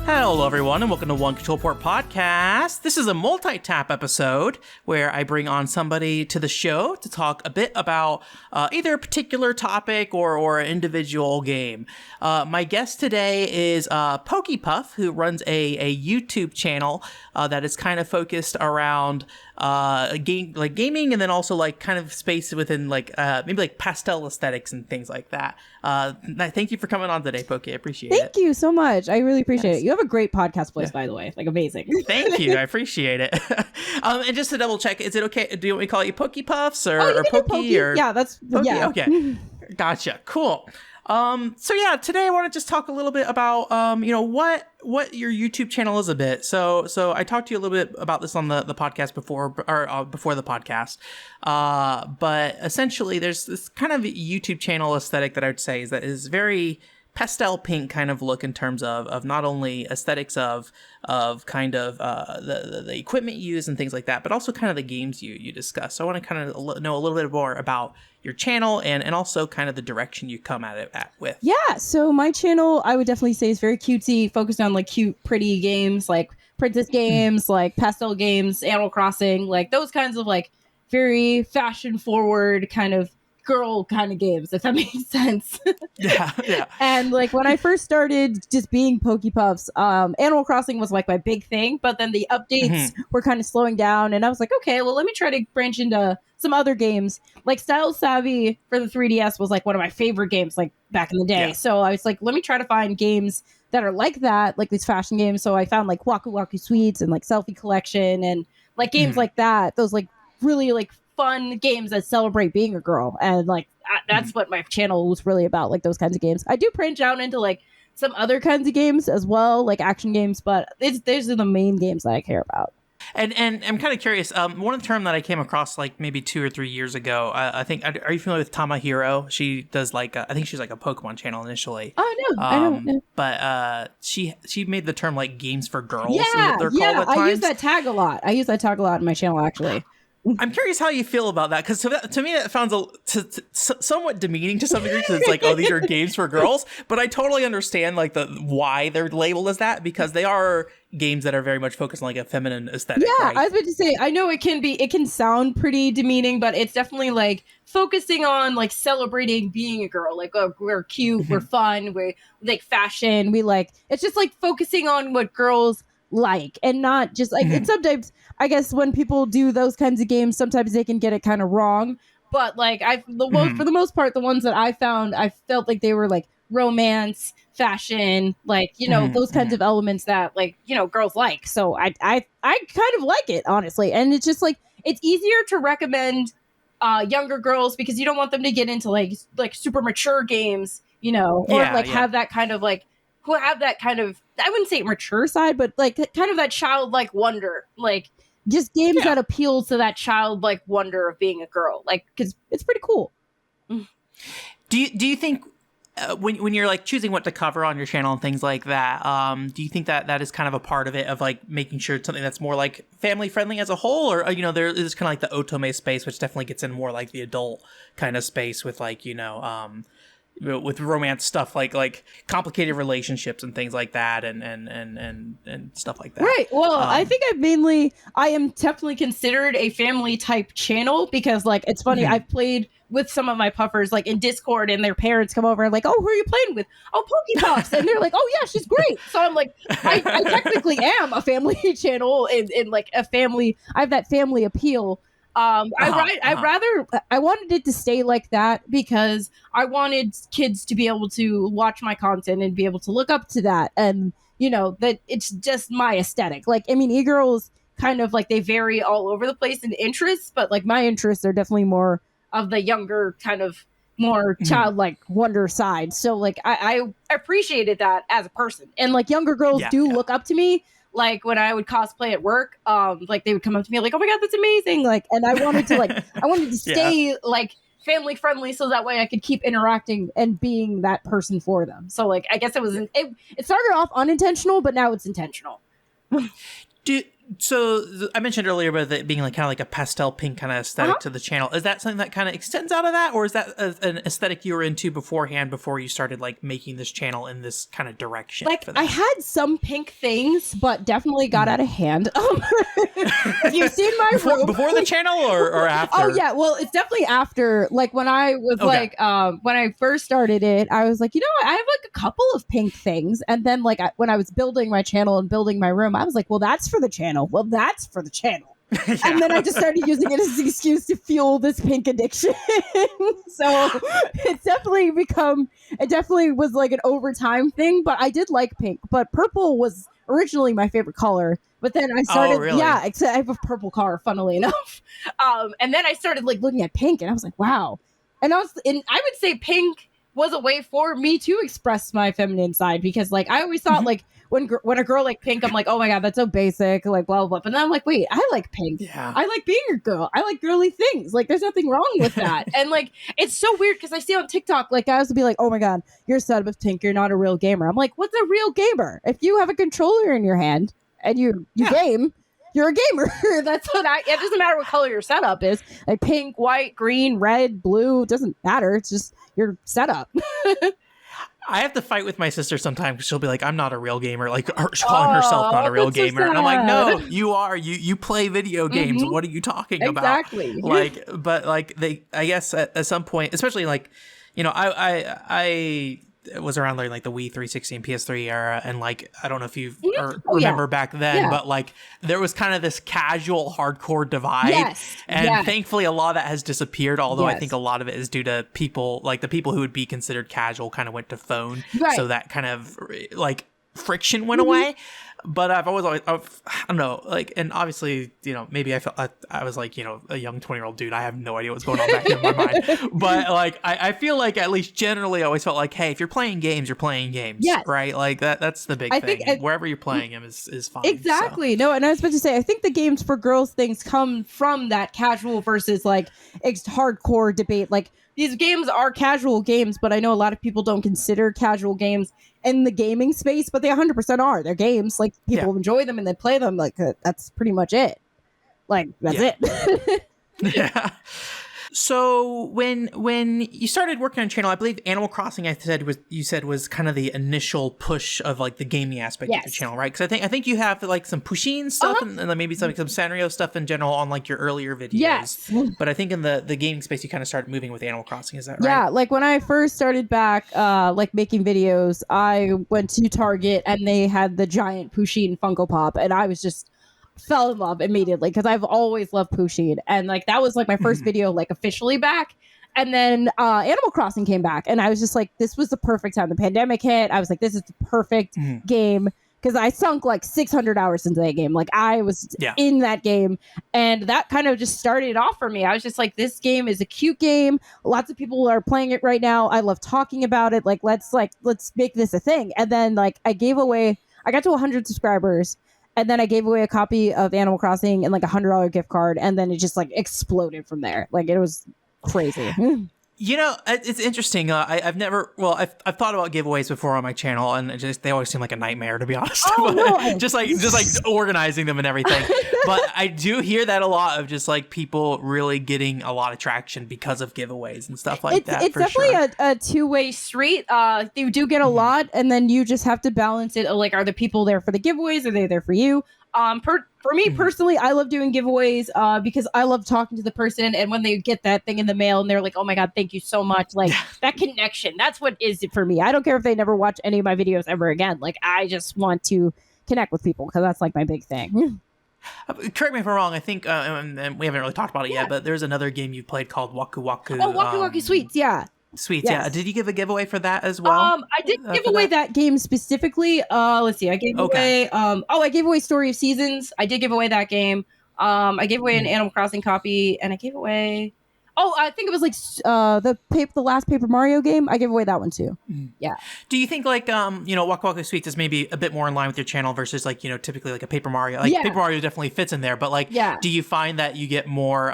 Hello, everyone, and welcome to One Control Port Podcast. This is a Multitap episode where I bring on somebody to the show to talk a bit about either a particular topic or an individual game. My guest today is Pokipuff, who runs a YouTube channel that is kind of focused around gaming, and then also like kind of space within maybe like pastel aesthetics and things like that. Thank you for coming on today, Poki. I appreciate it. Thank you so much. I really appreciate it. You have a great podcast voice, by the way. Like, amazing. Thank you. I appreciate it. And just to double check, is it okay? Do you want me to call you Pokipuffs or Poki? Or yeah, that's Poki? Yeah. Okay. Gotcha. Cool. So yeah, today I want to just talk a little bit about what your YouTube channel is a bit. So I talked to you a little bit about this on the podcast before the podcast. But essentially there's this kind of YouTube channel aesthetic that I would say is very pastel pink kind of look in terms of not only aesthetics of kind of the equipment used and things like that, but also kind of the games you discuss. So I want to kind of know a little bit more about your channel and also kind of the direction you come at it with. Yeah, so my channel, I would definitely say, is very cutesy, focused on like cute, pretty games, like princess games, like pastel games, Animal Crossing, like those kinds of like very fashion forward kind of girl kind of games, if that makes sense. Yeah. And like when I first started just being Pokepuffs, Animal Crossing was like my big thing, but then the updates were kind of slowing down, and I was like, okay, well, let me try to branch into some other games. Like Style Savvy for the 3DS was like one of my favorite games like back in the day. Yeah. So I was like, let me try to find games that are like that, like these fashion games. So I found like Waku Waku Sweets and like Selfie Collection and like games like that. Those like really like fun games that celebrate being a girl, and like that's what my channel was really about, like those kinds of games. I do branch out into like some other kinds of games as well, like action games, but these are the main games that I care about. And I'm kind of curious, one term that I came across like maybe 2 or 3 years ago, I think, are you familiar with Tamahiro? She does like I think she's like a Pokemon channel initially. Oh no, I don't know. But she made the term like games for girls. Yeah, they're called at times. I use that tag a lot. In my channel, actually. I'm curious how you feel about that, because to me it sounds somewhat demeaning to some degree, because it's like, oh, these are games for girls, but I totally understand like why they're labeled as that, because they are games that are very much focused on like a feminine aesthetic. Yeah, right? I was about to say, I know it can sound pretty demeaning, but it's definitely like focusing on like celebrating being a girl. Like, oh, we're cute, we're fun, we're like fashion, it's just like focusing on what girls like, and not just like it's sometimes, I guess, when people do those kinds of games, sometimes they can get it kind of wrong, but like for the most part, the ones that I found, I felt like they were like romance, fashion, like, those kinds of elements that like, girls like. So I kind of like it, honestly. And it's just like, it's easier to recommend younger girls, because you don't want them to get into like super mature games, have that kind of like, who have that kind of, I wouldn't say mature side, but like kind of that childlike wonder, like just games that appeal to that childlike wonder of being a girl, like, because it's pretty cool. Do you think when you're like choosing what to cover on your channel and things like that, do you think that is kind of a part of it, of like making sure it's something that's more like family friendly as a whole, or there is kind of like the otome space, which definitely gets in more like the adult kind of space with like with romance stuff, like complicated relationships and things like that, and stuff like that. Right. Well, I think I am definitely considered a family type channel, because like, it's funny, I've played with some of my puffers like in Discord, and their parents come over and like, oh, who are you playing with? Oh, Pokipuffs. And they're like, oh yeah, she's great. So I'm like, I technically am a family channel, and like a family, I have that family appeal. I wanted it to stay like that, because I wanted kids to be able to watch my content and be able to look up to that, and that it's just my aesthetic. Like, I mean, e-girls kind of like, they vary all over the place in interests, but like my interests are definitely more of the younger kind of more childlike wonder side. So like I appreciated that as a person, and like younger girls look up to me. Like when I would cosplay at work, like they would come up to me like, oh my God, that's amazing. Like, and I wanted to stay like family friendly, so that way I could keep interacting and being that person for them. So like, I guess it started off unintentional, but now it's intentional. Do So I mentioned earlier about it being like kind of like a pastel pink kind of aesthetic to the channel. Is that something that kind of extends out of that, or is that an aesthetic you were into beforehand before you started like making this channel in this kind of direction? Like I had some pink things, but definitely got out of hand. If you've seen my room before the channel or after? Oh yeah, well it's definitely after. Like when I was like when I first started it, I was like, you know what? I have like a couple of pink things, and then like when I was building my channel and building my room, I was like, well, that's for the channel. Well, that's for the channel. Yeah. And then I just started using it as an excuse to fuel this pink addiction. So it's definitely it definitely was like an overtime thing, but I did like pink. But purple was originally my favorite color. But then I started, really? I have a purple car, funnily enough. And then I started like looking at pink and I was like, wow. And I would say pink was a way for me to express my feminine side, because like I always thought like, when a girl like pink, I'm like, oh my god, that's so basic, like blah blah blah. But then I'm like, wait, I like pink. Yeah. I like being a girl. I like girly things. Like, there's nothing wrong with that. And like, it's so weird because I see on TikTok, like guys will be like, oh my god, you're a sub of pink. You're not a real gamer. I'm like, what's a real gamer? If you have a controller in your hand and you game, you're a gamer. That's what it doesn't matter what color your setup is. Like pink, white, green, red, blue. It doesn't matter. It's just your setup. I have to fight with my sister sometimes because she'll be like, I'm not a real gamer. Like, she's calling herself not a real gamer. So and I'm like, no, you are. You play video games. What are you talking about? Exactly. Like, but like I guess at some point, especially like, you know, I was around like the Wii 360 and PS3 era, and like I don't know if you remember back then, but like there was kind of this casual hardcore divide, and thankfully a lot of that has disappeared, although I think a lot of it is due to people, like the people who would be considered casual kind of went to phone, so that kind of like friction went away. But I've always I don't know, like, and obviously, you know, maybe I felt I was like, you know, a young 20-year-old dude. I have no idea what's going on back in my mind. But like, I feel like at least generally I always felt like, hey, if you're playing games, you're playing games, right? Like that's the big thing. Wherever you're playing them is fine. Exactly. So. No, and I was about to say, I think the games for girls things come from that casual versus like hardcore debate. Like, these games are casual games, but I know a lot of people don't consider casual games in the gaming space, but they 100% are. They're games. Like, people enjoy them and they play them. Like, that's pretty much it. Like, that's it. Yeah. So when you started working on the channel, I believe Animal Crossing, you said was kind of the initial push of like the gaming aspect of the channel, right? Because I think you have like some Pusheen stuff and then maybe some Sanrio stuff in general on like your earlier videos. Yes. But I think in the gaming space, you kind of started moving with Animal Crossing. Is that right? Yeah. Like when I first started back, like making videos, I went to Target and they had the giant Pusheen Funko Pop, and I was just fell in love immediately because I've always loved Pusheen, and like that was like my first video like officially back. And then Animal Crossing came back, and I was just like, this was the perfect time. The pandemic hit. I was like, this is the perfect game, because I sunk like 600 hours into that game. Like I was in that game, and that kind of just started it off for me. I was just like, this game is a cute game. Lots of people are playing it right now. I love talking about it. Like let's make this a thing. And then like I got to 100 subscribers. And then I gave away a copy of Animal Crossing and like $100 gift card. And then it just like exploded from there. Like it was crazy. You know, it's interesting. I've thought about giveaways before on my channel, and they always seem like a nightmare, to be honest. just like organizing them and everything. But I do hear that a lot of just like people really getting a lot of traction because of giveaways and stuff like that. It's definitely a two-way street. You do get a lot, and then you just have to balance it. Like, are the people there for the giveaways? Are they there for you? For me personally, I love doing giveaways because I love talking to the person, and when they get that thing in the mail and they're like, oh my god, thank you so much, like that connection, that's what is it for me. I don't care if they never watch any of my videos ever again. Like I just want to connect with people because that's like my big thing. Correct me if I'm wrong. I think, and we haven't really talked about it yet, but there's another game you played called Waku Waku. Oh, Waku Waku Sweets, Sweets, yeah. Did you give a giveaway for that as well? I did give away that game specifically. Let's see. I gave away. I gave away Story of Seasons. I did give away that game. I gave away an Animal Crossing copy, and I gave away. Oh, I think it was like the last Paper Mario game. I gave away that one too. Yeah. Do you think like Waku Waku Sweets is maybe a bit more in line with your channel versus like typically like a Paper Mario? Like Paper Mario definitely fits in there, but like do you find that you get more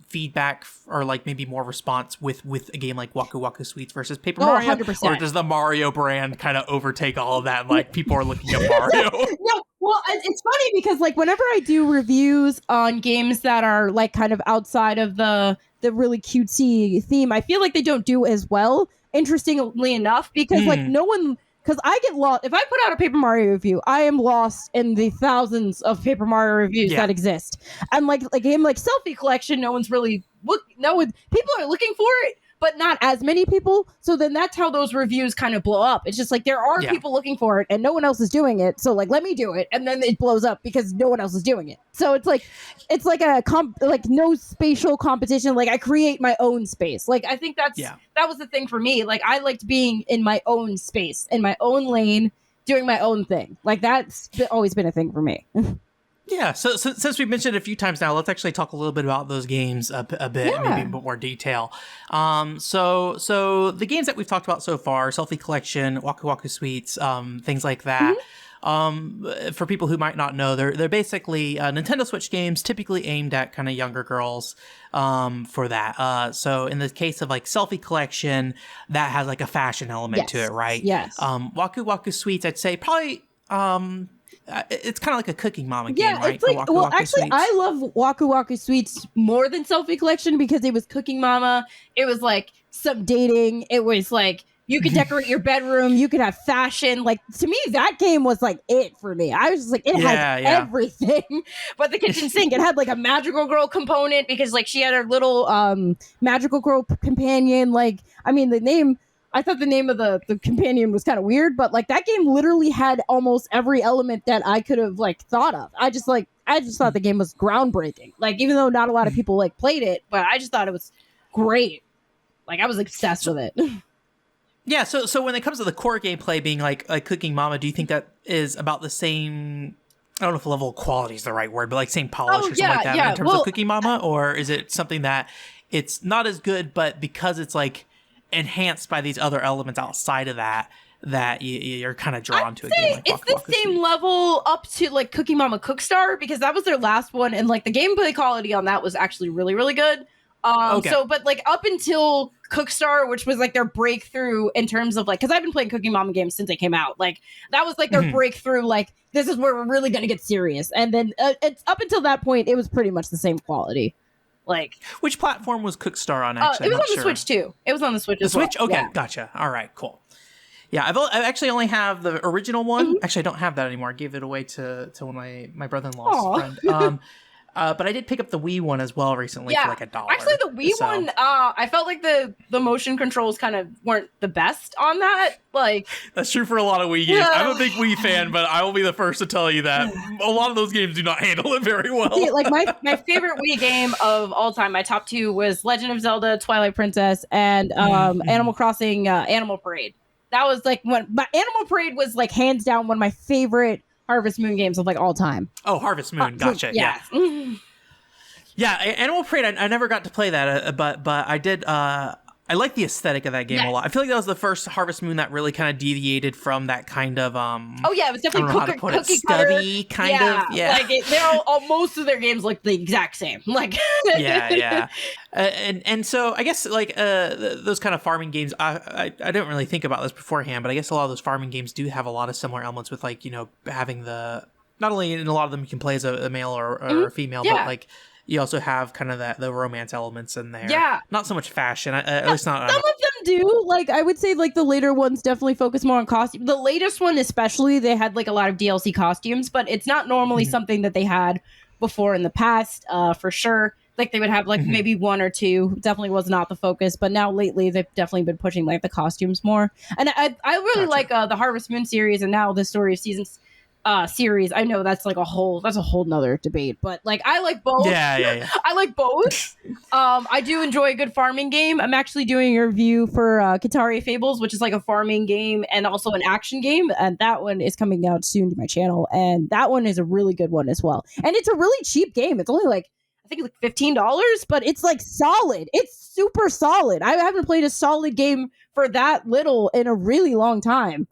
feedback or like maybe more response with a game like Waku Waku Sweets versus Paper Mario? 100%. Or does the Mario brand kind of overtake all of that and like people are looking at Mario? No, Well, it's funny because like whenever I do reviews on games that are like kind of outside of the really cutesy theme, I feel like they don't do as well. Interestingly enough, because like no one, because I get lost if I put out a Paper Mario review, I am lost in the thousands of Paper Mario reviews that exist. And like a game like Selfie Collection, no one's really people are looking for it, but not as many people. So then that's how those reviews kind of blow up. It's just like there are people looking for it and no one else is doing it. So like, let me do it. And then it blows up because no one else is doing it. So it's like a like no spatial competition. Like I create my own space. Like I think that was the thing for me. Like I liked being in my own space, in my own lane, doing my own thing. Like that's always been a thing for me. Yeah, so since we've mentioned it a few times now, let's actually talk a little bit about those games a bit, maybe in a bit more detail. So the games that we've talked about so far, Selfie Collection, Waku Waku Sweets, things like that. For people who might not know, they're basically Nintendo Switch games, typically aimed at kind of younger girls. For that, so in the case of like Selfie Collection, that has like a fashion element to it, right? Yes. Waku Waku Sweets, I'd say probably. It's kind of like a Cooking Mama game, right? It's like, Waku Waku Sweets. I love Waku Waku Sweets more than Selfie Collection because it was Cooking Mama. It was like some dating. It was like you could decorate your bedroom. You could have fashion. Like to me, that game was like it for me. I was just like, it had everything. But the kitchen sink, it had like a magical girl component because like she had her little magical girl companion. Like, I mean, I thought the name of the companion was kind of weird, but like that game literally had almost every element that I could have like thought of. I just thought the game was groundbreaking. Like even though not a lot of people like played it, but I just thought it was great. Like I was obsessed with it. Yeah. So when it comes to the core gameplay being like Cooking Mama, do you think that is about the same? I don't know if level of quality is the right word, but like same polish or something like that in terms of Cooking Mama, or is it something that it's not as good, but because it's like enhanced by these other elements outside of that you're kind of drawn to a game like It's the same level up to like Cooking Mama Cookstar because that was their last one and like the gameplay quality on that was actually really, really good. So but like up until Cookstar, which was like their breakthrough in terms of like, because I've been playing Cooking Mama games since they came out, like that was like their breakthrough, like this is where we're really gonna get serious. And then it's up until that point it was pretty much the same quality. Like, which platform was Cookstar on? Actually, it was on the Switch too. It was on the Switch. The Switch. Okay, gotcha. All right, cool. Yeah, I actually only have the original one. Actually, I don't have that anymore. I gave it away to one of my brother-in-law's friend. But I did pick up the Wii one as well recently for like $1. Actually, the Wii one, I felt like the motion controls kind of weren't the best on that. Like that's true for a lot of Wii games. I'm a big Wii fan, but I will be the first to tell you that a lot of those games do not handle it very well. See, like my favorite Wii game of all time, my top two was Legend of Zelda, Twilight Princess, and Animal Crossing Animal Parade. That was like my Animal Parade was like hands down one of my favorite Harvest Moon games of like all time. Oh, Harvest Moon, gotcha. Yeah. Yeah, Animal Parade. I never got to play that, but I did. I like the aesthetic of that game a lot. I feel like that was the first Harvest Moon that really kind of deviated from that kind of it was definitely cookie stubby kind of. Yeah, like they're all most of their games look the exact same. Like yeah. And so I guess like those kind of farming games. I didn't really think about this beforehand, but I guess a lot of those farming games do have a lot of similar elements with like having the not only in a lot of them you can play as a male or a female, but like. You also have kind of the romance elements in there. Yeah. Not so much fashion, at least not. Some of them do. Like, I would say, like, the later ones definitely focus more on costume. The latest one, especially, they had, like, a lot of DLC costumes, but it's not normally something that they had before in the past, for sure. Like, they would have, like, maybe one or two. Definitely was not the focus, but now lately they've definitely been pushing, like, the costumes more. And I really like the Harvest Moon series and now the Story of Seasons series. I know that's like a whole nother debate, but like I like both. Yeah. I like both. I do enjoy a good farming game. I'm actually doing a review for Kitari Fables, which is like a farming game and also an action game, and that one is coming out soon to my channel, and that one is a really good one as well. And it's a really cheap game. It's only like I think it's like $15, but it's like solid. It's super solid. I haven't played a solid game for that little in a really long time.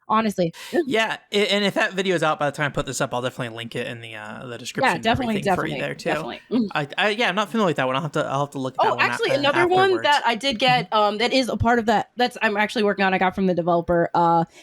Honestly. Yeah, and if that video is out by the time I put this up, I'll definitely link it in the description. Yeah, definitely for you there too. Definitely. I'm not familiar with that one. I'll have to look at that one. Oh, actually, another one that I did get that is a part of that I'm actually working on. I got from the developer.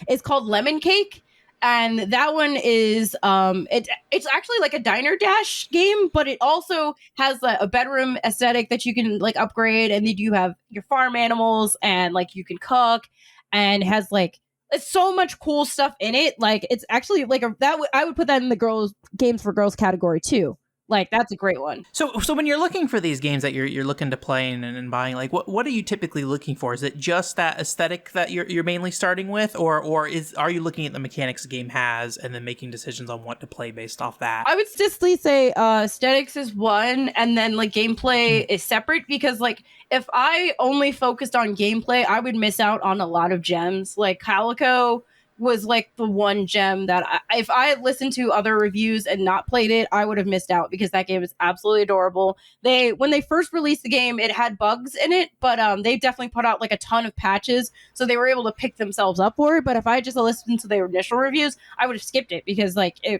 It's called Lemon Cake, And that one is it's actually like a diner dash game, but it also has a bedroom aesthetic that you can like upgrade, and then you have your farm animals and like you can cook, and has like it's so much cool stuff in it. Like it's actually like I would put that in the girls games for girls category too. Like that's a great one. So when you're looking for these games that you're looking to play and buying, like what are you typically looking for? Is it just that aesthetic that you're mainly starting with, or are you looking at the mechanics the game has and then making decisions on what to play based off that? I would still say aesthetics is one, and then like gameplay is separate, because like if I only focused on gameplay, I would miss out on a lot of gems. Like Calico was like the one gem that if I had listened to other reviews and not played it, I would have missed out, because that game is absolutely adorable. When they first released the game, it had bugs in it, but they definitely put out like a ton of patches, so they were able to pick themselves up for it. But if I just listened to their initial reviews, I would have skipped it, because they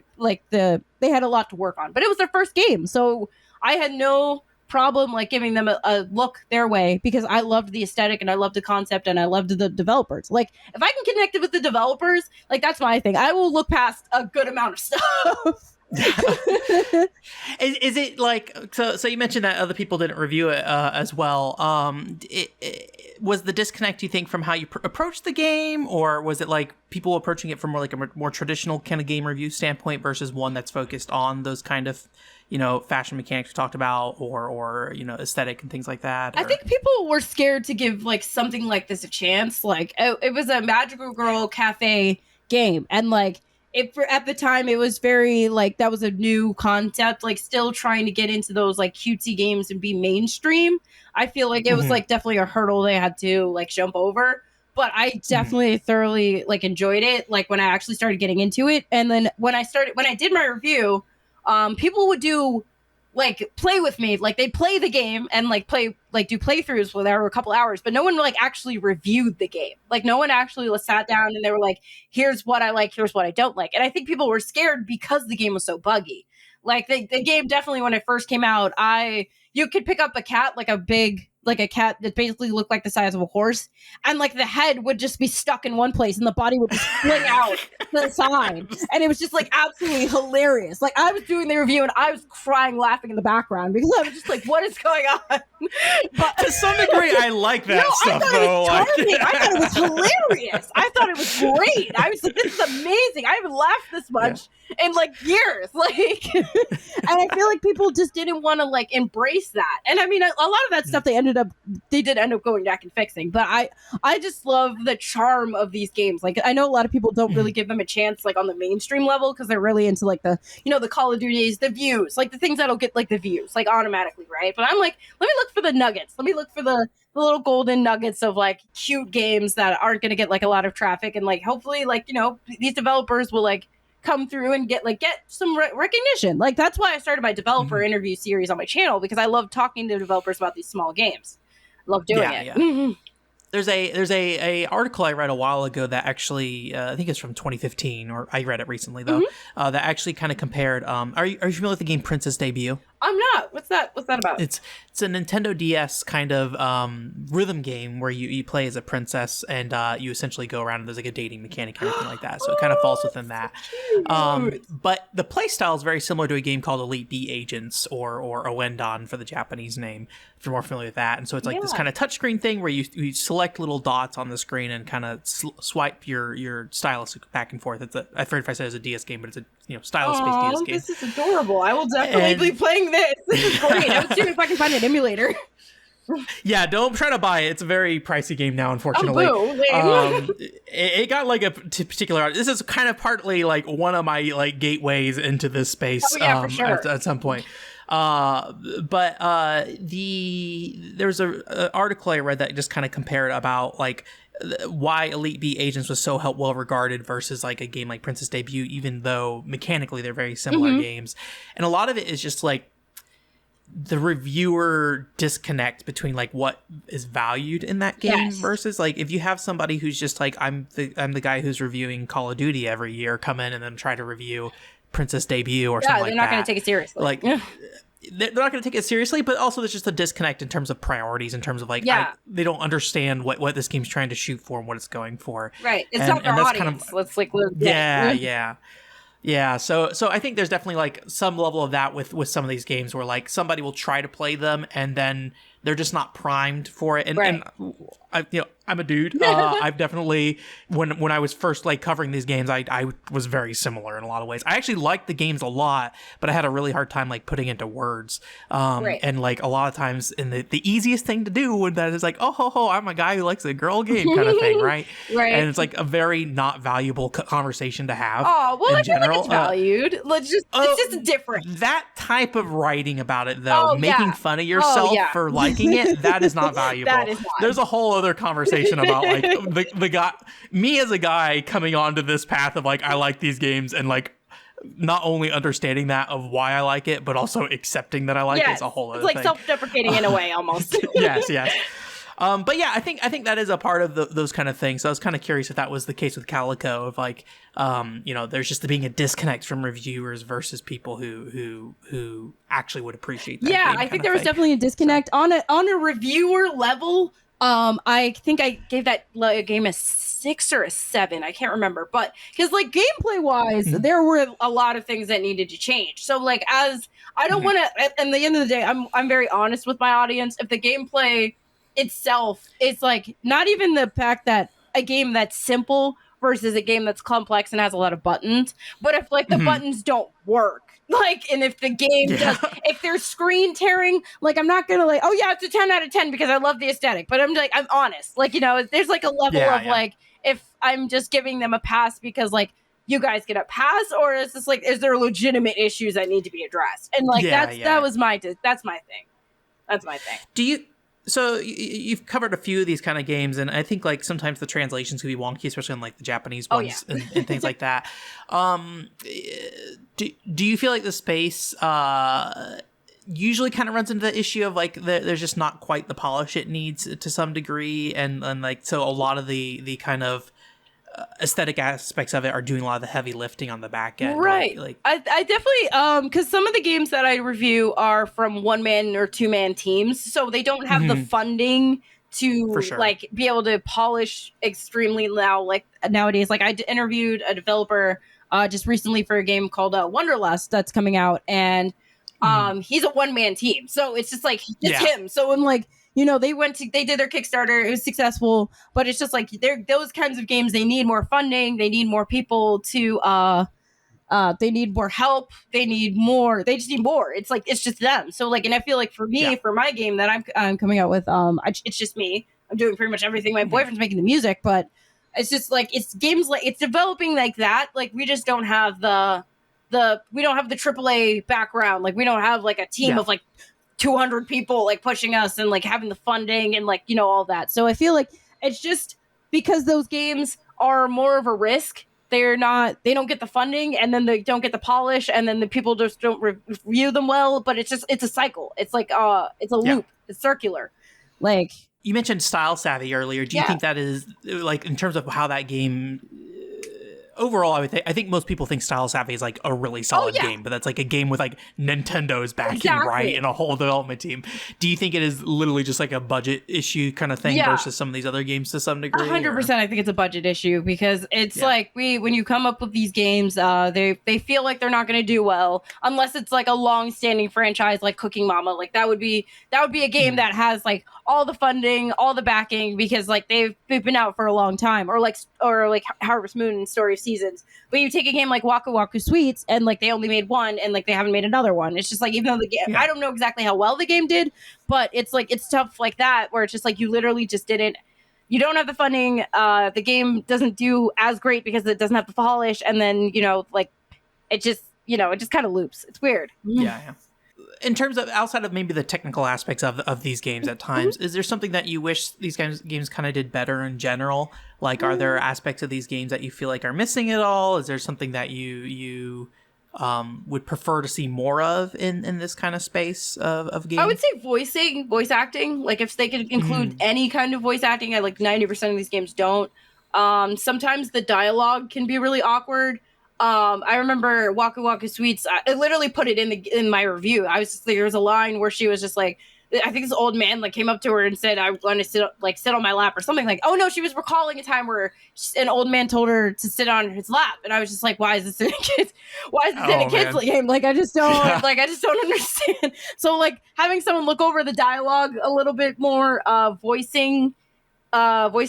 had a lot to work on. But it was their first game, so I had no problem like giving them a look their way, because I loved the aesthetic and I loved the concept and I loved the developers. Like if I can connect it with the developers, like that's my thing. I will look past a good amount of stuff. Is it like so you mentioned that other people didn't review it as well. Was the disconnect, you think, from how you approached the game, or was it like people approaching it from a more traditional kind of game review standpoint versus one that's focused on those kind of fashion mechanics we talked about, or aesthetic and things like that? I think people were scared to give like something like this a chance. Like it was a magical girl cafe game, and like at the time it was very like that was a new concept, like still trying to get into those like cutesy games and be mainstream. I feel like it was like definitely a hurdle they had to like jump over. But I definitely thoroughly like enjoyed it, like when I actually started getting into it. And then when I did my review, people would do like play with me, like they'd play the game and like do playthroughs where there were a couple hours, but no one like actually reviewed the game. Like no one actually sat down and they were like, here's what I like, here's what I don't like. And I think people were scared because the game was so buggy. Like the game definitely, when it first came out, you could pick up a cat, like a cat that basically looked like the size of a horse, and like the head would just be stuck in one place and the body would just fling out to the side, and it was just like absolutely hilarious. Like I was doing the review and I was crying laughing in the background, because I was just like, what is going on? But to some degree I like that stuff though. I thought it was hilarious. I thought it was great. I was like, this is amazing. I haven't laughed this much in like years. Like and I feel like people just didn't want to like embrace that. And I mean, a lot of that stuff they did end up going back and fixing, but I just love the charm of these games. Like I know a lot of people don't really give them a chance like on the mainstream level, because they're really into like the the Call of Duties, the views, like the things that'll get like the views like automatically, right? But I'm like, let me look for the nuggets. Let me look for the little golden nuggets of like cute games that aren't going to get like a lot of traffic, and like hopefully like these developers will like come through and get some recognition. Like that's why I started my developer interview series on my channel, because I love talking to developers about these small games. I love doing it. Yeah. There's a article I read a while ago that actually I think it's from 2015, or I read it recently though, that actually kind of compared. Are you familiar with the game Princess Debut? I'm not. What's that about? It's a Nintendo DS kind of rhythm game where you play as a princess, and you essentially go around and there's like a dating mechanic and everything like that. So it kind of falls within that. But the play style is very similar to a game called Elite Beat Agents, or Oendon for the Japanese name, if you're more familiar with that. And so it's like this kind of touchscreen thing where you select little dots on the screen and kind of swipe your stylus back and forth. I forget if I said it's a DS game, but it's a stylus-based DS game. This is adorable. I will definitely be playing this. This is great. I was seeing if I can find an emulator. Yeah, don't try to buy it. It's a very pricey game now, unfortunately. It got like a particular. This is kind of partly like one of my like gateways into this space. For sure. At some point. But there's a article I read that just kind of compared about like why Elite Beat Agents was so well regarded versus like a game like Princess Debut, even though mechanically they're very similar games. And a lot of it is just like the reviewer disconnect between like what is valued in that game versus like if you have somebody who's just like I'm the guy who's reviewing Call of Duty every year, come in and then try to review Princess Debut or something like that. They're not going to take it seriously. Like they're not going to take it seriously, but also there's just a disconnect in terms of priorities, in terms of like they don't understand what this game's trying to shoot for and what it's going for. Right. It's not their audience. Kind of, let's like yeah. So I think there's definitely like some level of that with some of these games where like somebody will try to play them and then they're just not primed for it. And I, I'm a dude. I've definitely, when I was first like covering these games, I was very similar in a lot of ways. I actually liked the games a lot, but I had a really hard time like putting into words. And like a lot of times, the easiest thing to do with that is like, oh, I'm a guy who likes a girl game kind of thing, right? Right. And it's like a very not valuable conversation to have. Oh, well, I feel like it's valued. It's just different. That type of writing about it, though, making fun of yourself for liking it, that is not valuable. That is not. There's a whole other conversation about like the guy, me as a guy coming onto this path of like I like these games and like not only understanding that of why I like it, but also accepting that I like it is a whole other thing. It's like self-deprecating in a way almost. Yes. But yeah, I think that is a part of those kind of things. So I was kind of curious if that was the case with Calico, of like, there's just being a disconnect from reviewers versus people who actually would appreciate that. Yeah, I think there was definitely a disconnect on a reviewer level. I think I gave that game a 6 or a 7. I can't remember, but because like gameplay wise, there were a lot of things that needed to change. So like, as I don't want to, at the end of the day, I'm very honest with my audience. If the gameplay itself is like not even the fact that a game that's simple versus a game that's complex and has a lot of buttons, but if like the buttons don't work, like, and if the game does, if there's screen tearing, like I'm not gonna like, oh yeah, it's a 10 out of 10 because I love the aesthetic, but I'm honest, like, there's like a level of like, if I'm just giving them a pass because like you guys get a pass, or is this like, is there legitimate issues that need to be addressed? And like that's my thing. That's my thing. So you've covered a few of these kind of games, and I think like sometimes the translations can be wonky, especially on like the Japanese ones and things like that. Do you feel like the space usually kind of runs into the issue of like there's just not quite the polish it needs to some degree, and like so a lot of the kind of aesthetic aspects of it are doing a lot of the heavy lifting on the back end, right? Like I definitely because some of the games that I review are from 1-man or 2-man teams, so they don't have the funding to like be able to polish extremely nowadays. Like I interviewed a developer just recently for a game called Wonderlust that's coming out, and he's a 1-man team, so it's just like him. So I'm like, they did their Kickstarter, it was successful, but it's just like those kinds of games, they need more funding, they need more people to they need more help, they just need more. It's like, it's just them. So like, and I feel like for me, for my game that I'm coming out with, it's just me. I'm doing pretty much everything. My boyfriend's making the music, but it's just like, it's games like, it's developing like that. Like we just don't have we don't have the AAA background. Like we don't have like a team of like 200 people like pushing us and like having the funding and like, all that. So I feel like it's just because those games are more of a risk. They don't get the funding, and then they don't get the polish, and then the people just don't review them well. But it's a cycle. It's like, it's a loop. It's circular. Like, you mentioned style savvy earlier. Do you think that is like, in terms of how that game overall, I think most people think Style Savvy is like a really solid game, but that's like a game with like Nintendo's backing, right, and a whole development team. Do you think it is literally just like a budget issue kind of thing versus some of these other games to some degree? 100%. I think it's a budget issue because it's like when you come up with these games, they feel like they're not going to do well unless it's like a long-standing franchise like Cooking Mama. Like that would be a game that has like all the funding, all the backing, because like they've been out for a long time, or like Harvest Moon and Story of Seasons. But you take a game like Waku Waku Sweets and like they only made one and like they haven't made another one. It's just like, even though the game, I don't know exactly how well the game did, but it's like, it's tough like that where it's just like you literally just didn't, you don't have the funding, the game doesn't do as great because it doesn't have the polish, and then like it just kind of loops. It's weird. Yeah. In terms of outside of maybe the technical aspects of these games at times, is there something that you wish these games kind of did better in general? Like, are there aspects of these games that you feel like are missing at all? Is there something that you would prefer to see more of in this kind of space of games? I would say voice acting. Like if they could include any kind of voice acting, like 90% of these games don't. Sometimes the dialogue can be really awkward. I remember Waku Waku Sweets. I literally put it in my review. I was just, there was a line where she was just like, I think this old man like came up to her and said, "I want to sit on my lap" or something like. Oh no, she was recalling a time where an old man told her to sit on his lap, and I was just like, "Why is this in a kids? Why is this in a kids game? Like I just don't I just don't understand." So like having someone look over the dialogue a little bit more, voice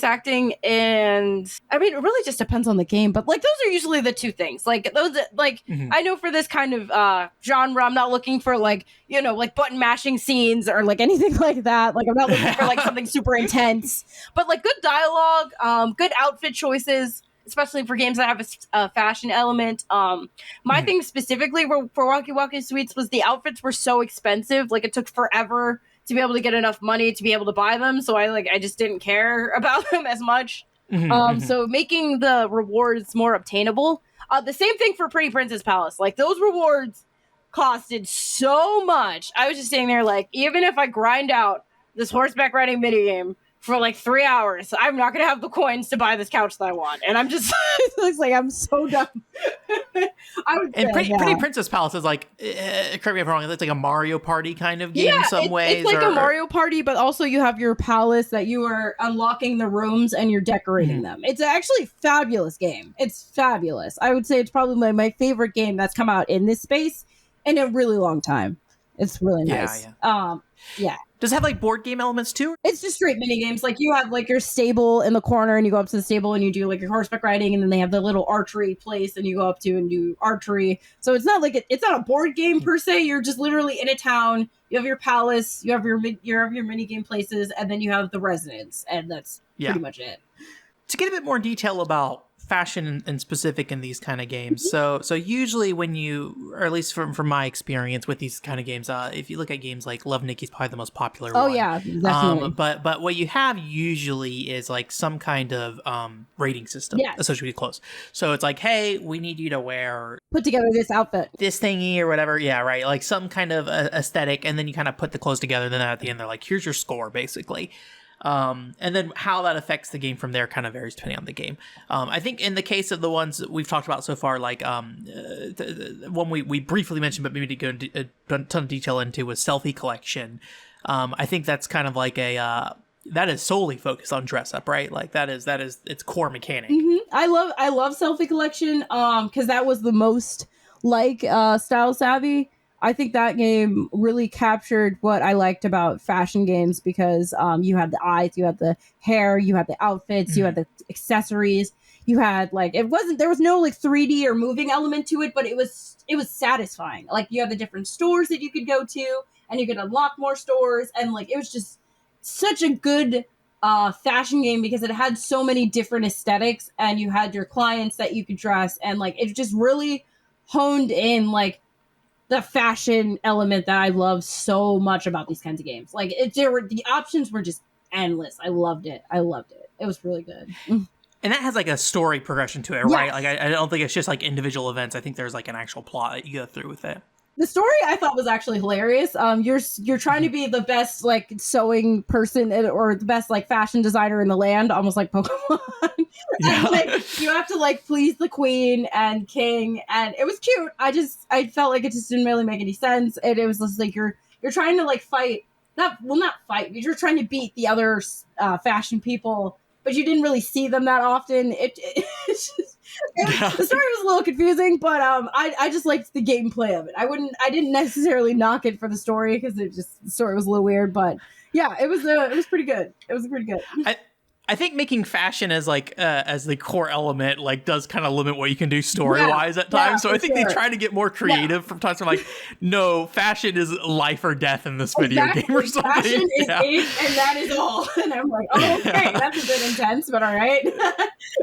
acting, and I mean it really just depends on the game, but like those are usually the two things. Like those like I know for this kind of genre I'm not looking for like, you know, like button mashing scenes or like anything like that. Like I'm not looking for like something super intense, but like good dialogue, good outfit choices, especially for games that have a fashion element. My thing specifically for Waku Waku Sweets was the outfits were so expensive, like it took forever to be able to get enough money to be able to buy them. So I just didn't care about them as much. So making the rewards more obtainable. The same thing for Pretty Princess Palace. Like those rewards costed so much. I was just sitting there like, even if I grind out this horseback riding minigame for like 3 hours, I'm not gonna have the coins to buy this couch that I want. And I'm just it looks like I'm so dumb. Pretty Princess Palace is like, correct me if I'm wrong, it's like a Mario Party kind of game in some ways. It's like a Mario Party, but also you have your palace that you are unlocking the rooms and you're decorating them. It's actually a fabulous game. It's fabulous. I would say it's probably my favorite game that's come out in this space in a really long time. It's really nice. Yeah. Does it have like board game elements too? It's just straight mini games. Like you have like your stable in the corner and you go up to the stable and you do like your horseback riding, and then they have the little archery place and you go up to and do archery. So it's not like it's not a board game per se. You're just literally in a town. You have your palace, you have your mini game places, and then you have the residence, and that's pretty much it. To get a bit more detail about fashion and specific in these kind of games. So usually when you, or at least from my experience with these kind of games, if you look at games like Love Nikki's probably the most popular one. Oh yeah, definitely. But what you have usually is like some kind of rating system associated with clothes. So it's like, hey, we need you to put together this outfit, this thingy or whatever. Yeah, right. Like some kind of aesthetic, and then you kind of put the clothes together. And then at the end, they're like, here's your score, basically. And then how that affects the game from there kind of varies depending on the game. I think in the case of the ones that we've talked about so far, like the one we briefly mentioned, but maybe to go into a ton of detail into, was Selfie Collection. I think that's kind of like that is solely focused on dress up, right? Like that is its core mechanic. I love Selfie Collection because that was the most like style savvy. I think that game really captured what I liked about fashion games, because you had the eyes, you had the hair, you had the outfits, you had the accessories, you had like, there was no like 3D or moving element to it, but it was satisfying. Like you had the different stores that you could go to and you could unlock more stores, and like it was just such a good fashion game because it had so many different aesthetics, and you had your clients that you could dress, and like it just really honed in like the fashion element that I love so much about these kinds of games. Like the options were just endless. I loved it. It was really good. And that has like a story progression to it, right? Like I don't think it's just like individual events. I think there's like an actual plot that you go through with it. The story I thought was actually hilarious. You're trying to be the best like sewing person or the best like fashion designer in the land, almost like Pokemon. And, like, you have to like please the queen and king, and it was cute. I felt like it just didn't really make any sense, and it was just like you're trying to like fight, not fight, but you're trying to beat the other fashion people, but you didn't really see them that often. The story was a little confusing, but I just liked the gameplay of it. I didn't necessarily knock it for the story because the story was a little weird, but yeah, it was pretty good. It was pretty good. I think making fashion as like as the core element like does kind of limit what you can do story wise at times. So I think they try to get more creative from time to time. Like, no, fashion is life or death in this video game or something. Fashion is it, and that is all. And I'm like, oh, okay, that's a bit intense, but all right.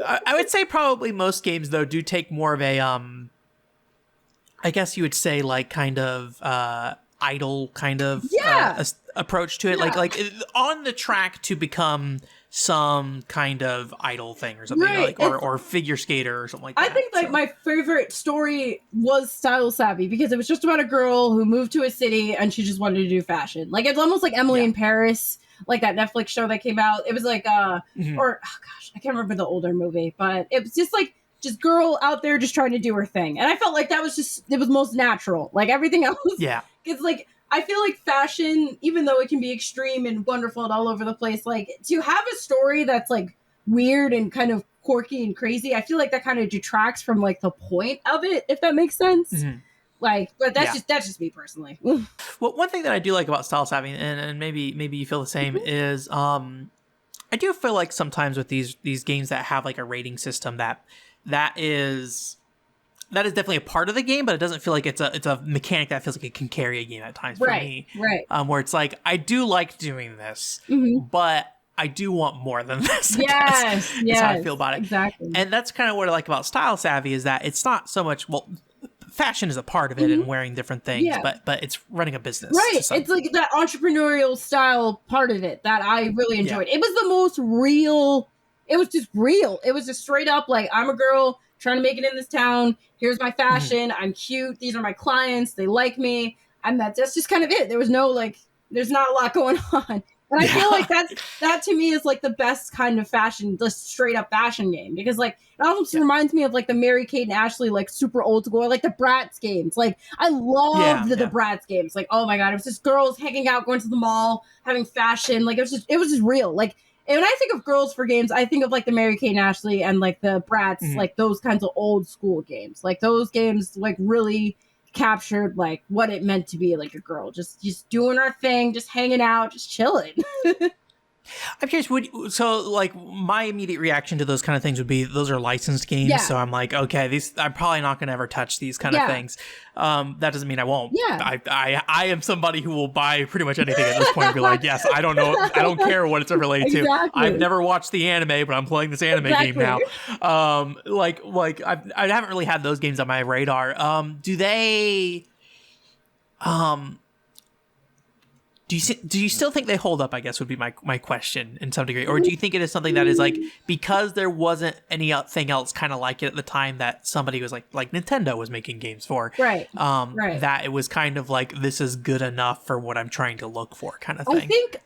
I would say probably most games though do take more of a I guess you would say like kind of idle kind of approach to it. Like on the track to become some kind of idol thing or something, like or figure skater or something like that. I think like my favorite story was Style Savvy because it was just about a girl who moved to a city and she just wanted to do fashion. Like it's almost like Emily in Paris, like that Netflix show that came out. It was like or oh gosh, I can't remember the older movie, but it was just like just girl out there just trying to do her thing. And I felt like that was just, it was most natural. Like everything else. Yeah. It's like, I feel like fashion, even though it can be extreme and wonderful and all over the place, like to have a story that's like weird and kind of quirky and crazy, I feel like that kind of detracts from like the point of it, if that makes sense. Mm-hmm. Like, but that's just me personally. Well, one thing that I do like about Style Savvy, and maybe you feel the same, is I do feel like sometimes with these games that have like a rating system that is definitely a part of the game, but it doesn't feel like it's a mechanic that feels like it can carry a game at times for me. Right. Where it's like, I do like doing this, but I do want more than this. Yes. That's how I feel about it. Exactly. And that's kind of what I like about Style Savvy, is that it's not so much, well, fashion is a part of it and wearing different things, but it's running a business. Right. It's like that entrepreneurial style part of it that I really enjoyed. It was the most real. It was just real. It was just straight up like, I'm a girl trying to make it in this town. Here's my fashion. I'm cute. These are my clients. They like me. And that's just kind of it. There was no like, there's not a lot going on. And I feel like that to me is like the best kind of fashion, the straight up fashion game, because like it almost reminds me of like the Mary-Kate and Ashley, like super old school, like the Bratz games. Like I loved the Bratz games. Like, oh my God, it was just girls hanging out, going to the mall, having fashion. Like it was just real. Like, and when I think of girls for games, I think of like the Mary-Kate and Ashley and like the Bratz, like those kinds of old school games. Like those games like really captured like what it meant to be like a girl, just doing her thing, just hanging out, just chilling. I'm curious, so like my immediate reaction to those kind of things would be, those are licensed games. Yeah. So I'm like, okay, I'm probably not going to ever touch these kind of things. That doesn't mean I won't. Yeah. I am somebody who will buy pretty much anything at this point and be like, yes, I don't know. I don't care what it's related to. I've never watched the anime, but I'm playing this anime game now. I haven't really had those games on my radar. Do they, do you still think they hold up, I guess, would be my question in some degree? Or do you think it is something that is like, because there wasn't anything else kind of like it at the time, that somebody was like Nintendo was making games for, right. That it was kind of like, this is good enough for what I'm trying to look for kind of thing? I think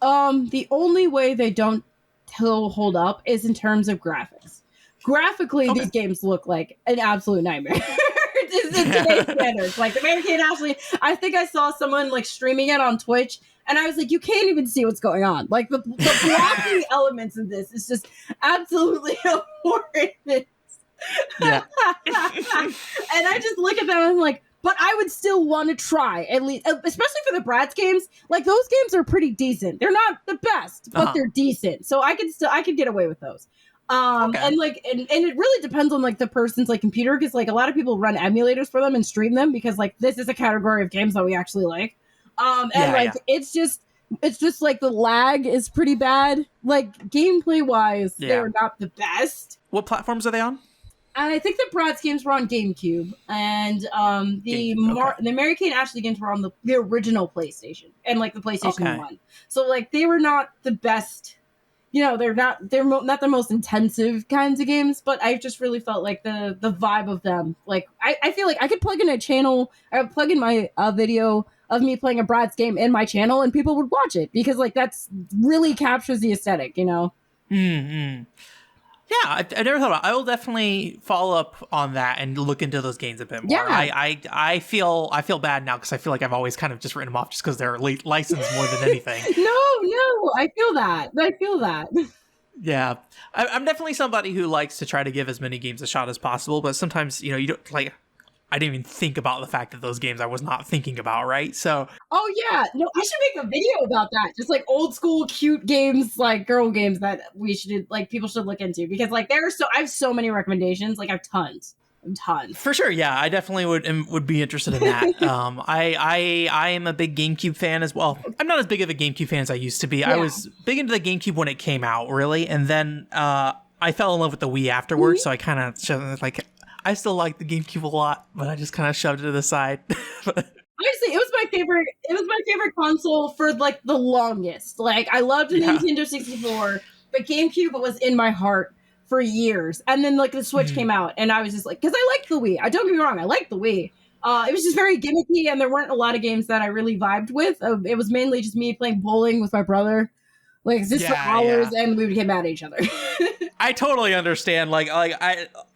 the only way they don't still hold up is in terms of graphics. Graphically, these games look like an absolute nightmare. It's in today's standards. Like the Mary-Kate and Ashley, I think I saw someone like streaming it on Twitch, and I was like, you can't even see what's going on. Like the blocking elements of this is just absolutely abhorrent. Yeah. And I just look at them and I'm like, but I would still want to try, at least, especially for the Bratz games. Like those games are pretty decent. They're not the best, but they're decent. So I could get away with those. And like, and it really depends on like the person's like computer, because like a lot of people run emulators for them and stream them, because like this is a category of games that we actually like. It's just like the lag is pretty bad. Like gameplay wise, they're not the best. What platforms are they on? And I think the Bratz games were on GameCube, and the Mary-Kate and Ashley games were on the original PlayStation and like the PlayStation 1. So like they were not the best. You know, they're not the most intensive kinds of games, but I just really felt like the vibe of them. Like I feel like I could plug in a channel, I would plug in my video of me playing a Bratz game in my channel, and people would watch it, because like that's really captures the aesthetic, you know. Yeah, I never thought about it. I will definitely follow up on that and look into those games a bit more. Yeah. I feel bad now, because I feel like I've always kind of just written them off just because they're licensed more than anything. No, I feel that. Yeah, I'm definitely somebody who likes to try to give as many games a shot as possible, but sometimes, you know, you don't like. I didn't even think about the fact that those games I was not thinking about, right? So. Oh yeah, no, I should make a video about that. Just like old school cute games, like girl games that people should look into, because like I have so many recommendations. Like I have tons. For sure, yeah, I definitely would be interested in that. I am a big GameCube fan as well. I'm not as big of a GameCube fan as I used to be. Yeah. I was big into the GameCube when it came out, really, and then I fell in love with the Wii afterwards. So I kind of like. I still like the GameCube a lot, but I just kind of shoved it to the side. Honestly, it was my favorite console for like the longest. Like I loved the Nintendo 64, but GameCube was in my heart for years. And then like the Switch came out, and I was just like, because I liked the Wii. Don't get me wrong, I liked the Wii. It was just very gimmicky, and there weren't a lot of games that I really vibed with. It was mainly just me playing bowling with my brother. like just for hours, and we would get mad at each other. I totally understand.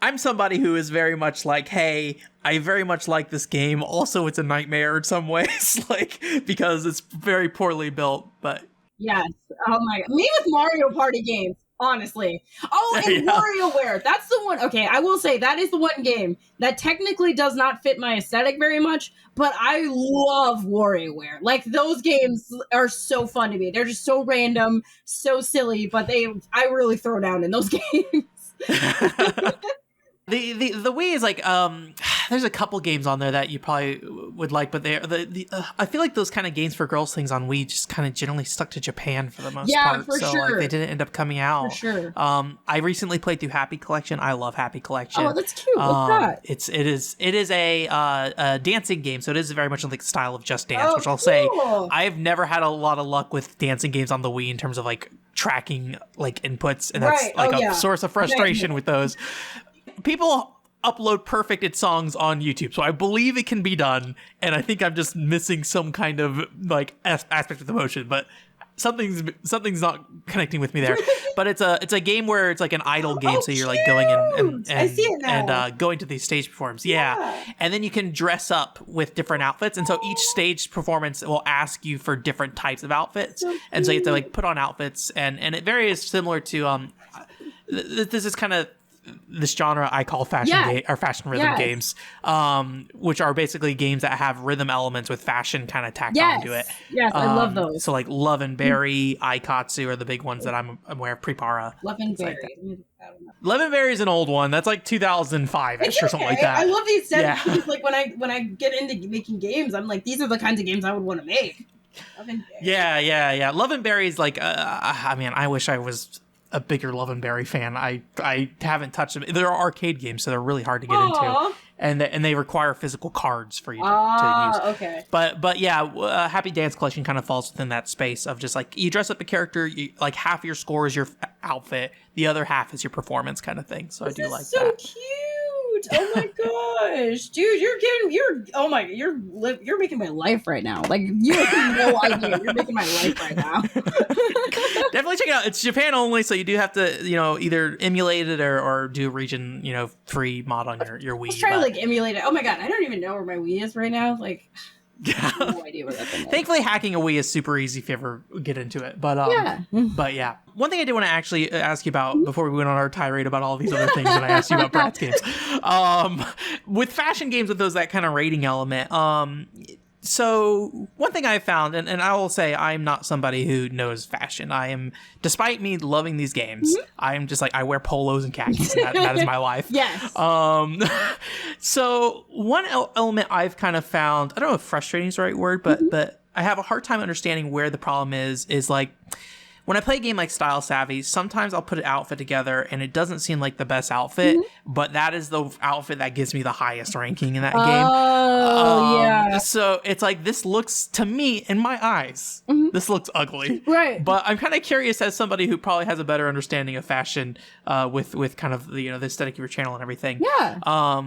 I'm somebody who is very much like, hey, I very much like this game. Also, it's a nightmare in some ways, like because it's very poorly built. But yes, oh my god, me with Mario Party games, honestly. Oh, and WarioWare, that's the one. Okay, I will say that is the one game that technically does not fit my aesthetic very much, but I love WarioWare. Like those games are so fun to me. They're just so random, so silly, but I really throw down in those games. The Wii is like there's a couple games on there that you probably would like, but I feel like those kind of games for girls things on Wii just kind of generally stuck to Japan for the most part. For so sure. Like they didn't end up coming out. For sure. I recently played through Happy Collection. I love Happy Collection. Oh, that's cute. What's that? It is a dancing game, so it is very much like the style of Just Dance, which I'll say I've never had a lot of luck with dancing games on the Wii in terms of like tracking like inputs, and that's a source of frustration with those. People upload perfected songs on YouTube, so I believe it can be done, and I think I'm just missing some kind of like aspect of the motion, but something's not connecting with me there. But it's a game where it's like an idol game, so you're like going and I see it now. and going to these stage performances, and then you can dress up with different outfits, and so each stage performance will ask you for different types of outfits, and so you have to like put on outfits, and it varies similar to this is kind of this genre I call fashion fashion rhythm games, which are basically games that have rhythm elements with fashion kind of tacked onto it. Yes, I love those. So like Love and Berry, Aikatsu are the big ones that I'm aware of. Prepara. Love and Berry. Love and Berry is an old one. That's like 2005-ish or something like that. I love the aesthetic because like when I get into making games, I'm like, these are the kinds of games I would want to make. Love and Berry. Yeah. Love and Berry is like, I mean, I wish I was a bigger Love and Berry fan. I haven't touched them. They're arcade games, so they're really hard to get into, and they require physical cards for you to use. Okay. But yeah, Happy Dance Collection kind of falls within that space of just like you dress up a character, like half your score is your outfit, the other half is your performance kind of thing. So I do like that. So cute. Oh my gosh, dude, you're making my life right now. Like you have no idea. You're making my life right now. Definitely check it out. It's Japan only, so you do have to, either emulate it or do region, free mod on your Wii. I was trying to like emulate it. Oh my god, I don't even know where my Wii is right now. Like, I have no idea where that thing is. Thankfully, hacking a Wii is super easy if you ever get into it. But yeah. One thing I did want to actually ask you about before we went on our tirade about all these other things that I asked you about Bratz games, with fashion games with that kind of rating element. So one thing I found, and I will say I'm not somebody who knows fashion. I am, despite me loving these games, I'm just like, I wear polos and khakis, and that is my life. Yes. So one element I've kind of found, I don't know if frustrating is the right word, but I have a hard time understanding where the problem is like, when I play a game like Style Savvy, sometimes I'll put an outfit together and it doesn't seem like the best outfit, but that is the outfit that gives me the highest ranking in that game. Oh, yeah. So it's like, this looks, to me, in my eyes, this looks ugly. Right. But I'm kind of curious, as somebody who probably has a better understanding of fashion with kind of the aesthetic of your channel and everything. Yeah.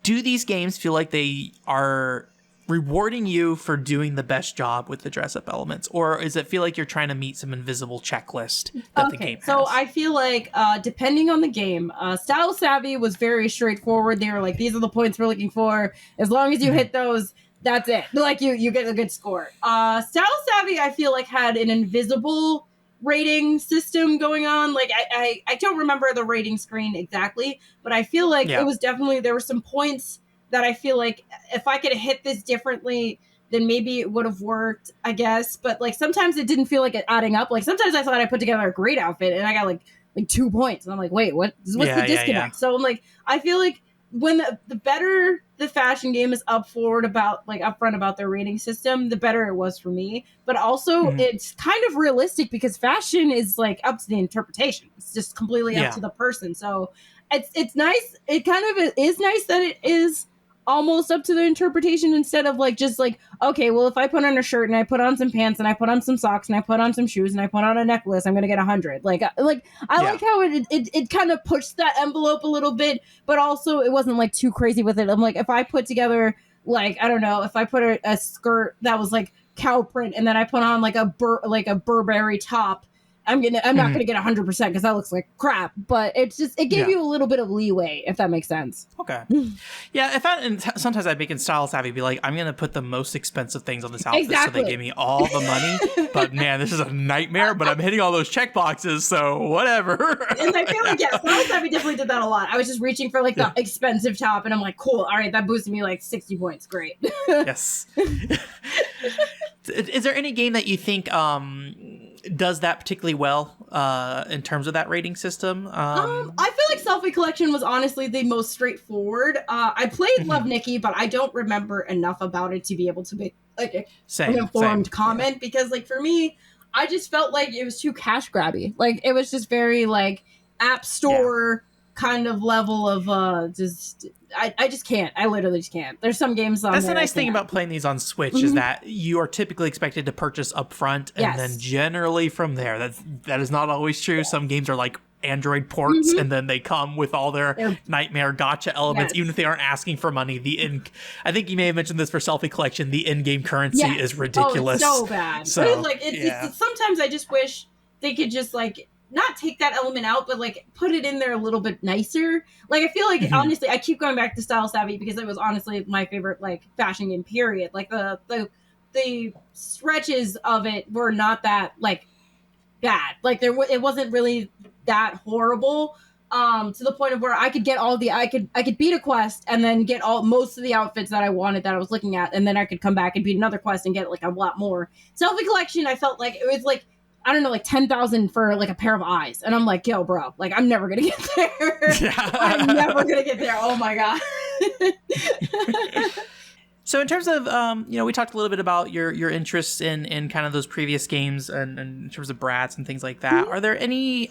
Do these games feel like they are rewarding you for doing the best job with the dress-up elements, or does it feel like you're trying to meet some invisible checklist that the game has? So I feel like depending on the game, Style Savvy was very straightforward. They were like, these are the points we're looking for. As long as you hit those, that's it. Like you get a good score. Style Savvy, I feel like, had an invisible rating system going on. Like I don't remember the rating screen exactly, but I feel like it was definitely, there were some points that I feel like if I could have hit this differently, then maybe it would have worked, I guess. But like sometimes it didn't feel like it adding up. Like sometimes I thought I put together a great outfit and I got like 2 points, and I'm like, wait, what's the disconnect? Yeah. So I'm like, I feel like when the better the fashion game is upfront about their rating system, the better it was for me. But also it's kind of realistic because fashion is like up to the interpretation. It's just completely up to the person. So it's nice. It kind of is nice that it is almost up to the interpretation instead of like just like, okay, well, if I put on a shirt and I put on some pants and I put on some socks and I put on some shoes and I put on a necklace, I'm gonna get 100. Like I like how it kind of pushed that envelope a little bit, but also it wasn't like too crazy with it. I'm like, if I put together, like, I don't know, if I put a skirt that was like cow print, and then I put on like a Burberry top, I'm not gonna get 100% because that looks like crap. But it gave you a little bit of leeway, if that makes sense. Okay. Yeah, and sometimes I'd make in Style Savvy be like, I'm gonna put the most expensive things on this outfit so they give me all the money. But man, this is a nightmare. But I'm hitting all those check boxes, so whatever. And I feel like Style Savvy definitely did that a lot. I was just reaching for like the expensive top, and I'm like, cool, all right, that boosted me like 60 points, great. Yes. Is there any game that you think does that particularly well in terms of that rating system? I feel like Selfie Collection was honestly the most straightforward. I played Love Nikki, but I don't remember enough about it to be able to make like an informed comment because like for me, I just felt like it was too cash grabby. Like it was just very like app store kind of level of I just can't. I literally just can't. There's some games on That's the nice thing about playing these on Switch is that you are typically expected to purchase up front and then generally from there. That is not always true. Some games are like Android ports and then they come with all their nightmare gotcha elements, even if they aren't asking for money. I think you may have mentioned this for Selfie Collection, the in-game currency is ridiculous. Oh, it's so bad. So, but like it's sometimes I just wish they could just like not take that element out, but like put it in there a little bit nicer. Like I feel like honestly, I keep going back to Style Savvy because it was honestly my favorite like fashion game. Period. Like the stretches of it were not that like bad. Like it wasn't really that horrible. To the point of where I could get I could beat a quest and then get most of the outfits that I wanted that I was looking at, and then I could come back and beat another quest and get like a lot more. Selfie Collection, I felt like it was like, I don't know, like 10,000 for like a pair of eyes. And I'm like, yo, bro, like I'm never going to get there. I'm never going to get there. Oh my God. So in terms of, we talked a little bit about your interests in kind of those previous games and in terms of Bratz and things like that. Are there any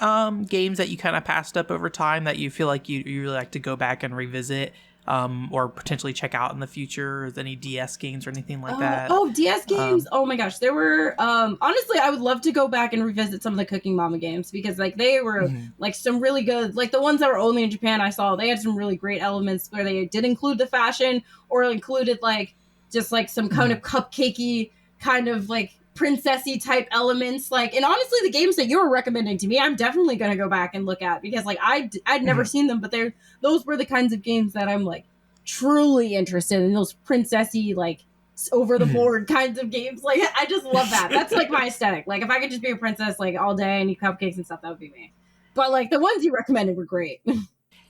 games that you kind of passed up over time that you feel like you really like to go back and revisit? Or potentially check out in the future? Any DS games or anything like that? Oh, DS games! Oh my gosh, there were. Honestly, I would love to go back and revisit some of the Cooking Mama games because, like, they were like some really good. Like the ones that were only in Japan, I saw they had some really great elements where they did include the fashion or included like just like some kind of cupcakey kind of like princessy type elements. Like, and honestly, the games that you were recommending to me, I'm definitely going to go back and look at because like I'd never seen them, but those were the kinds of games that I'm like truly interested in, those princessy like over the board kinds of games. Like I just love that. That's like my aesthetic. Like if I could just be a princess like all day and eat cupcakes and stuff, that would be me. But like the ones you recommended were great.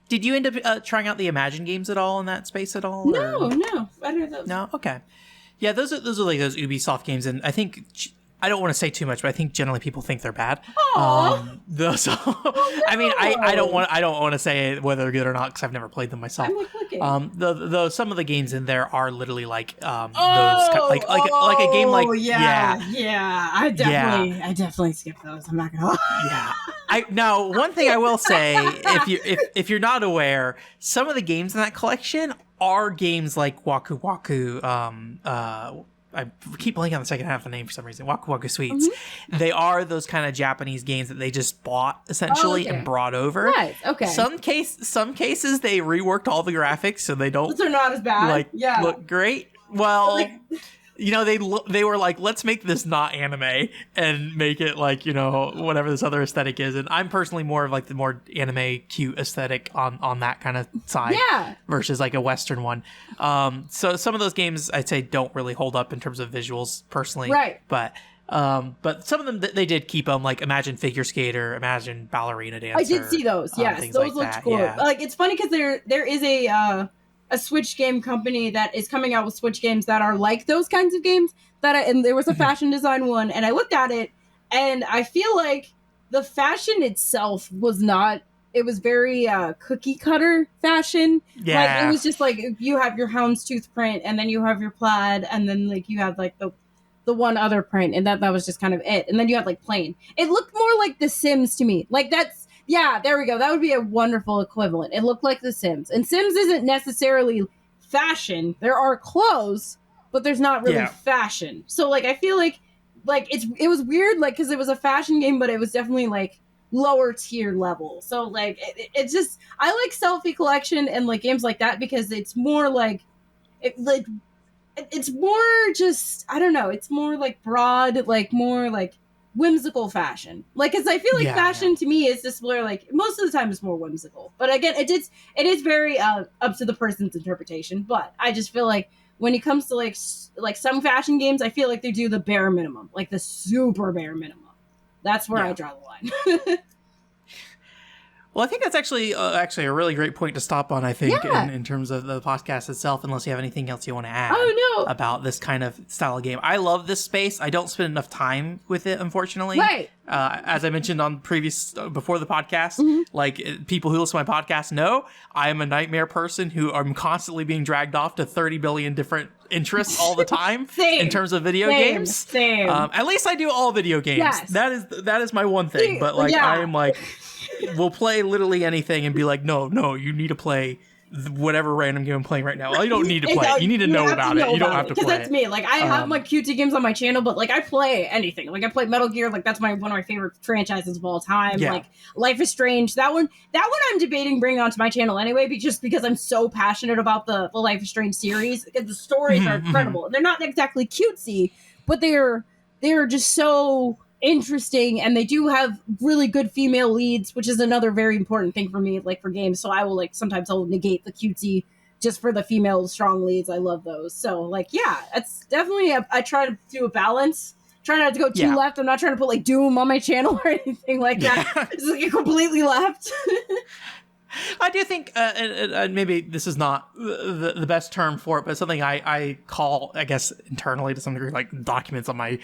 Did you end up trying out the Imagine games at all in that space at all? No, I don't know those. No, okay. Yeah, those are like those Ubisoft games, and I think I don't want to say too much, but I think generally people think they're bad. I mean, I don't want to say whether they're good or not because I've never played them myself. I'm like looking. Some of the games in there are literally like those like a game like I definitely skip those. I'm not gonna lie. Now one thing I will say, if you're not aware, some of the games in that collection are games like Waku Waku. I keep blanking on the second half of the name for some reason. Waku Waku Sweets. They are those kind of Japanese games that they just bought essentially and brought over. Right. Okay. Some cases they reworked all the graphics so they don't. They're not as bad. Look great. Well. They were like, let's make this not anime and make it like, whatever this other aesthetic is. And I'm personally more of like the more anime cute aesthetic on that kind of side versus like a Western one. So some of those games I'd say don't really hold up in terms of visuals personally. Right. But some of them they did keep them, like Imagine Figure Skater, Imagine Ballerina Dancer. I did see those. Yes, those looked cool. Yeah. Like it's funny because there is a Switch game company that is coming out with Switch games that are like those kinds of games and there was a fashion design one and I looked at it and I feel like the fashion itself was not, it was very cookie cutter fashion. Yeah. Like it was just like you have your houndstooth print and then you have your plaid and then like you have like the one other print and that was just kind of it. And then you had like plain. It looked more like The Sims to me. Like yeah, there we go. That would be a wonderful equivalent. It looked like The Sims. And Sims isn't necessarily fashion. There are clothes, but there's not really fashion. So, like, I feel like it was weird, like, because it was a fashion game, but it was definitely, like, lower tier level. So, like, it's just, I like Selfie Collection and, like, games like that because it's more, like, it's more just, I don't know, it's more like broad, like more like whimsical fashion. Like, cause I feel like fashion to me is just where like most of the time it's more whimsical. But again, it is very up to the person's interpretation. But I just feel like when it comes to like some fashion games, I feel like they do the bare minimum, like the super bare minimum. That's where I draw the line. Well, I think that's actually a really great point to stop on, I think, in terms of the podcast itself, unless you have anything else you want to add about this kind of style of game. I love this space. I don't spend enough time with it, unfortunately. Right. As I mentioned on before the podcast, like people who listen to my podcast know, I am a nightmare person who I'm constantly being dragged off to 30 billion different interests all the time in terms of video games. Same. At least I do all video games. Yes. That is my one thing. But like I am like... We'll play literally anything and be like, no, you need to play whatever random game I'm playing right now. Well, you don't need to play it. You need to know about it. You don't have to play it. Because that's me. Like, I have my cutesy games on my channel, but like I play anything. Like I play Metal Gear. Like that's one of my favorite franchises of all time. Yeah. Like Life is Strange. That one I'm debating bringing onto my channel anyway, just because I'm so passionate about the Life is Strange series. Because the stories are incredible. They're not exactly cutesy, but they're just so interesting, and they do have really good female leads, which is another very important thing for me, like for games. So I will like sometimes I'll negate the cutesy just for the female strong leads. I love those. So like it's definitely I try to do a balance. Try not to go too left. I'm not trying to put like Doom on my channel or anything like that. It's like completely left. I do think, and maybe this is not the best term for it, but something I call, I guess, internally to some degree, like documents on my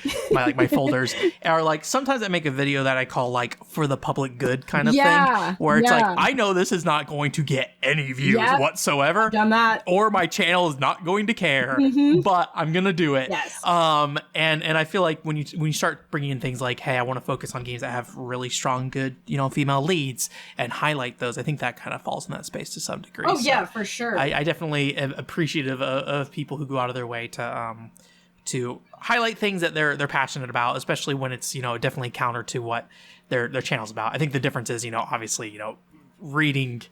folders, are like sometimes I make a video that I call like for the public good kind of thing, where it's like I know this is not going to get any views whatsoever, done that, or my channel is not going to care, but I'm gonna do it. Yes. And I feel like when you start bringing in things like, hey, I want to focus on games that have really strong, good, female leads and highlight those, I think that kind of falls in that space to some degree. Oh, yeah, for sure. I definitely am appreciative of people who go out of their way to highlight things that they're passionate about, especially when it's, definitely counter to what their channel's about. I think the difference is, obviously, reading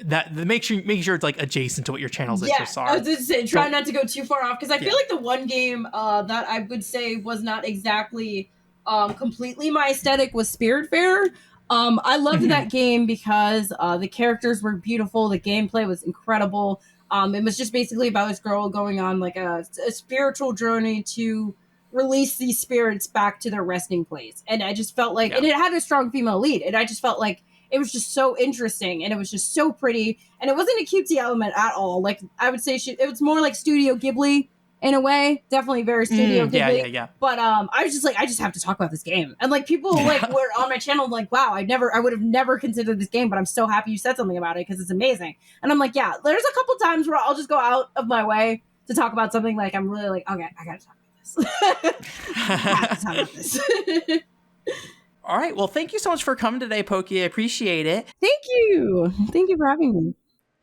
that, making sure it's like adjacent to what your channel's interests are. I was just saying, try not to go too far off, because I feel like the one game that I would say was not exactly completely my aesthetic was Spiritfarer. I loved that game because the characters were beautiful, the gameplay was incredible. It was just basically about this girl going on like a spiritual journey to release these spirits back to their resting place. And I just felt like, and it had a strong female lead, and I just felt like it was just so interesting, and it was just so pretty, and it wasn't a cutesy element at all. Like, I would say it was more like Studio Ghibli in a way, definitely very Studio Ghibli. Yeah. But I was just like, I just have to talk about this game, and like people like were on my channel like, wow, I would have never considered this game, but I'm so happy you said something about it because it's amazing. And I'm like, there's a couple times where I'll just go out of my way to talk about something like I'm really like, okay, I gotta talk about this. I have to talk about this. All right, well, thank you so much for coming today, Poki. I appreciate it. Thank you for having me.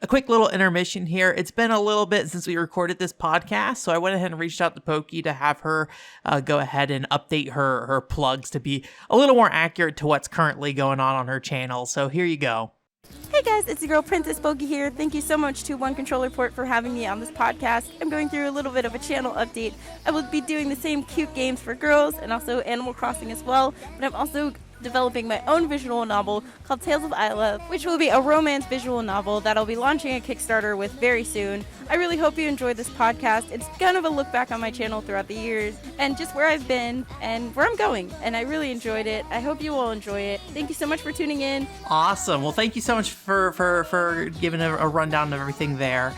A quick little intermission here. It's been a little bit since we recorded this podcast, so I went ahead and reached out to Poki to have her go ahead and update her plugs to be a little more accurate to what's currently going on her channel. So here you go. Hey guys, it's your girl Princess Poki here. Thank you so much to One Controller Port for having me on this podcast. I'm going through a little bit of a channel update. I will be doing the same cute games for girls and also Animal Crossing as well, but I'm also developing my own visual novel called Tales of Isla, which will be a romance visual novel that I'll be launching a Kickstarter with very soon. I really hope you enjoyed this podcast. It's kind of a look back on my channel throughout the years and just where I've been and where I'm going, and I really enjoyed it. I hope you all enjoy it. Thank you so much for tuning in. Awesome. Well, thank you so much for giving a rundown of everything there.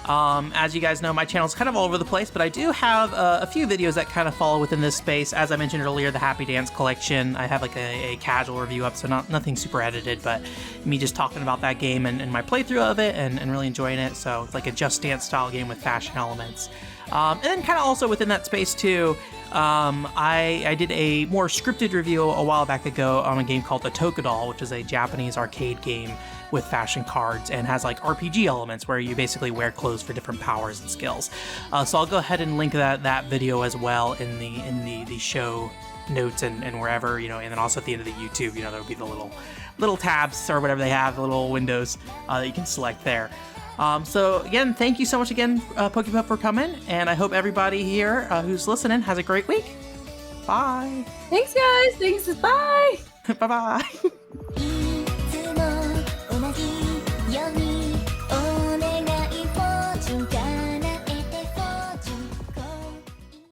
As you guys know, my channel is kind of all over the place, but I do have a few videos that kind of fall within this space. As I mentioned earlier, the Happy Dance collection, I have like a casual review up, so nothing super edited, but me just talking about that game and my playthrough of it and really enjoying it. So it's like a Just Dance style game with fashion elements. And then kind of also within that space too, I did a more scripted review a while back ago on a game called The Tokadol, which is a Japanese arcade game with fashion cards and has like RPG elements where you basically wear clothes for different powers and skills. So I'll go ahead and link that video as well in the show notes and wherever, and then also at the end of the YouTube, there'll be the little tabs or whatever they have, the little windows that you can select there. So again, thank you so much again, Pokepuff, for coming, and I hope everybody here who's listening has a great week. Bye. Thanks, guys. Thanks. Bye. Bye-bye.